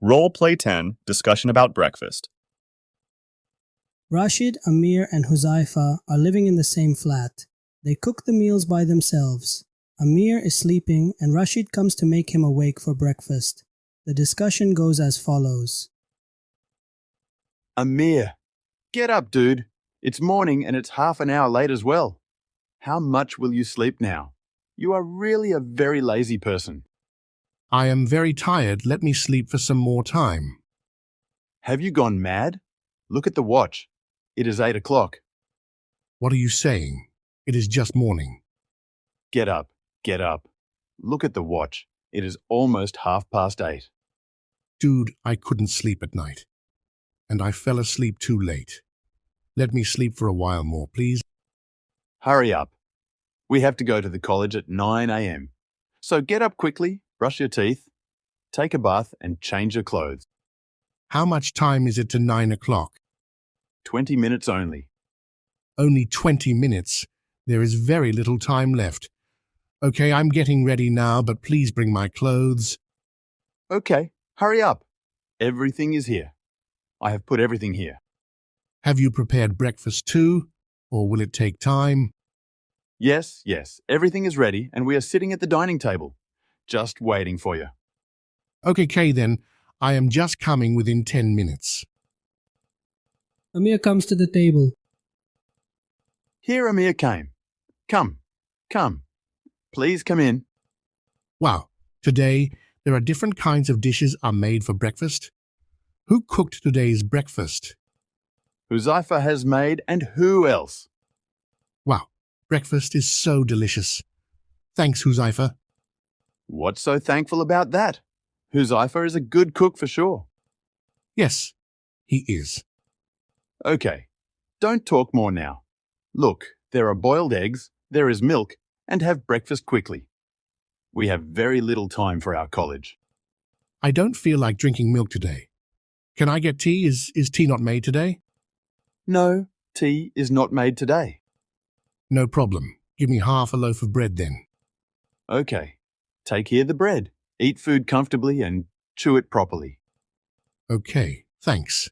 Role Play 10, Discussion about Breakfast. Rashid, Amir, and Huzaifa are living in the same flat. They cook the meals by themselves. Amir is sleeping, and Rashid comes to make him awake for breakfast. The discussion goes as follows. Amir, get up, dude. It's morning and it's half an hour late as well. How much will you sleep now? You are really a very lazy person. I am very tired. Let me sleep for some more time. Have you gone mad? Look at the watch. It is 8 o'clock. What are you saying? It is just morning. Get up, get up. Look at the watch. It is almost 8:30. Dude, I couldn't sleep at night. And I fell asleep too late. Let me sleep for a while more, please. Hurry up. We have to go to the college at 9 a.m. So get up quickly, brush your teeth, take a bath and change your clothes. How much time is it to 9 o'clock? 20 minutes only. Only 20 minutes. There is very little time left. Okay, I'm getting ready now, but please bring my clothes. Okay, hurry up. Everything is here. I have put everything here. Have you prepared breakfast too? Or will it take time? Yes, everything is ready and we are sitting at the dining table. Just waiting for you. Okay, then. I am just coming within 10 minutes. Amir comes to the table. Here Amir came. Come. Please come in. Wow, today there are different kinds of dishes are made for breakfast. Who cooked today's breakfast? Huzaifa has made, and who else? Wow, breakfast is so delicious. Thanks, Huzaifa. What's so thankful about that? Huzaifa is a good cook for sure. Yes, he is. Okay, don't talk more now. Look, there are boiled eggs, there is milk, and have breakfast quickly. We have very little time for our college. I don't feel like drinking milk today. Can I get tea? Is tea not made today? No, tea is not made today. No problem. Give me half a loaf of bread then. Okay, take here the bread. Eat food comfortably and chew it properly. Okay, thanks.